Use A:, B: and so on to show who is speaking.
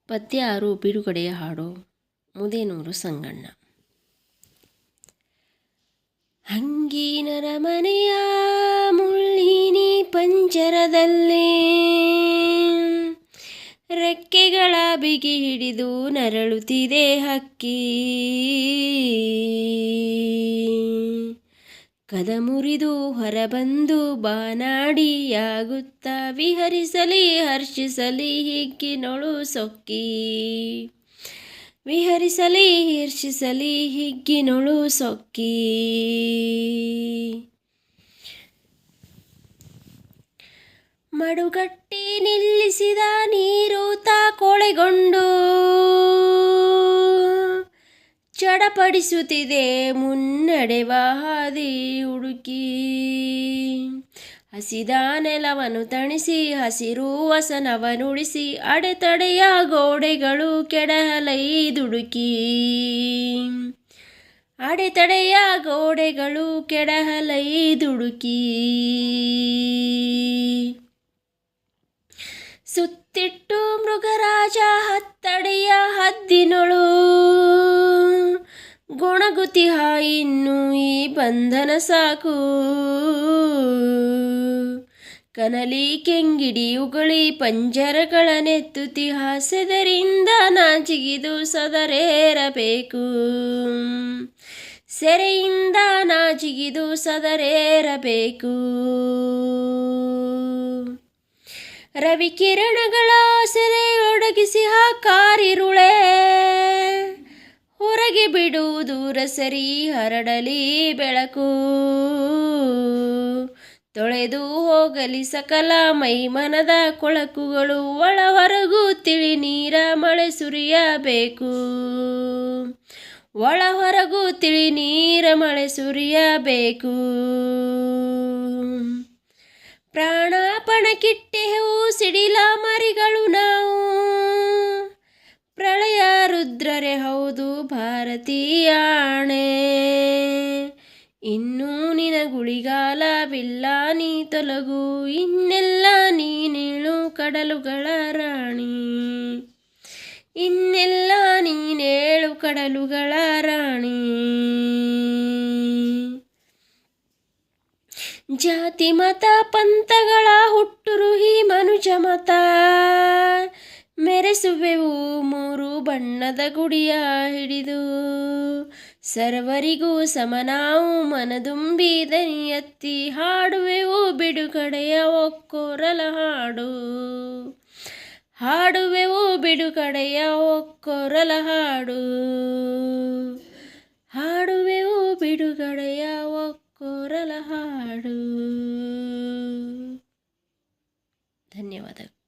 A: ಪದ್ಯ 6 ಬಿಡುಗಡೆಯ ಹಾಡು. ಮುದೇನೂರು ಸಂಗಣ್ಣ. ಹಂಗೀನರ ಮನೆಯ ಮುಳ್ಳಿನಿ ಪಂಜರದಲ್ಲಿ ರೆಕ್ಕೆಗಳ ಬಿಗಿ ಹಿಡಿದು ನರಳುತ್ತಿದೆ ಹಕ್ಕಿ. ಕದ ಮುರಿದು ಹೊರಬಂದು ಬಾನಾಡಿಯಾಗುತ್ತಾ ವಿಹರಿಸಲಿ ಹರ್ಷಿಸಲಿ ಹಿಗ್ಗಿನೊಳು ಸೊಕ್ಕಿ. ವಿಹರಿಸಲಿ ಹರ್ಷಿಸಲಿ ಹಿಗ್ಗಿನೊಳು ಸೊಕ್ಕಿ. ಮಡುಗಟ್ಟಿ ನಿಲ್ಲಿಸಿದ ನೀರೂತ ಕೊಳೆಗೊಂಡು ಚಡಪಡಿಸುತ್ತಿದೆ ಮುನ್ನಡೆವ ಹಾದಿ ಹುಡುಕಿ. ಹಸಿದ ನೆಲವನ್ನು ತಣಿಸಿ ಹಸಿರು ವಸನವನುಡಿಸಿ ಅಡೆತಡೆಯ ಗೋಡೆಗಳು ಕೆಡಹಲೈದುಡುಕಿ. ಅಡೆತಡೆಯ ಗೋಡೆಗಳು ಕೆಡಹಲೈದುಡುಕಿ. ಸುತ್ತಿಟ್ಟು ಮೃಗರಾಜ ಹತ್ತಡೆಯ ಹದ್ದಿನೊಳು ಗೊಣಗುತಿಹ ಇನ್ನು ಈ ಬಂಧನ ಸಾಕು. ಕನಲಿ ಕೆಂಗಿಡಿ ಉಗುಳಿ ಪಂಜರಗಳನ್ನೆತ್ತುತಿಹ ಸೆದರಿಂದ ನಾಚಿಗಿದು ಸದರೇರಬೇಕು. ಸೆರೆಯಿಂದ ನಾಚಿಗಿದು ಸದರೇರಬೇಕು. ರವಿಕಿರಣಗಳ ಸೆರೆಯೊಡಗಿಸಿಹ ಕಾರಿರುಳೆ ಹೊರಗೆ ಬಿಡು ದೂರ ಸರಿ ಹರಡಲಿ ಬೆಳಕು. ತೊಳೆದು ಹೋಗಲಿ ಸಕಲ ಮೈಮನದ ಕೊಳಕುಗಳು ಒಳ ಹೊರಗೂ ತಿಳಿ ನೀರ ಮಳೆ ಸುರಿಯಬೇಕು. ಒಳ ಹೊರಗೂ ತಿಳಿ ನೀರ ಮಳೆ ಸುರಿಯಬೇಕು. ಪ್ರಾಣಪಣಕ್ಕಿಟ್ಟೆವು ಸಿಡಿಲ ಮರಿಗಳು ನಾವು ಪ್ರಳಯ ರುದ್ರರೆ ಹೌದು ಭಾರತೀಯಾಣೆ. ಇನ್ನೂ ನಿನ ಗುಳಿಗಾಲವಿಲ್ಲ ನೀ ತೊಲಗು ಇನ್ನೆಲ್ಲ ನೀನೇಳು ಕಡಲುಗಳ ರಾಣಿ. ಇನ್ನೆಲ್ಲ ನೀನೇಳು ಕಡಲುಗಳ ರಾಣಿ. ಜಾತಿ ಮತ ಪಂಥಗಳ ಹುಟ್ಟುರು ಈ ಮನುಜ ಮತ ಮೆರೆಸುವೆವು ಮೂರು ಬಣ್ಣದ ಗುಡಿಯ ಹಿಡಿದು. ಸರ್ವರಿಗೂ ಸಮನಾವು ಮನದುಂಬಿ ದನಿ ಎತ್ತಿ ಹಾಡುವೆವು ಬಿಡುಗಡೆಯ ಒಕ್ಕೊರಲ ಹಾಡು. ಹಾಡುವೆವು ಬಿಡುಗಡೆಯ ಒಕ್ಕೊರಲ ಹಾಡು. ಹಾಡುವೆವು ಬಿಡುಗಡೆಯ ಒಕ್ಕೊರಲ ಹಾಡು. ಧನ್ಯವಾದಗಳು.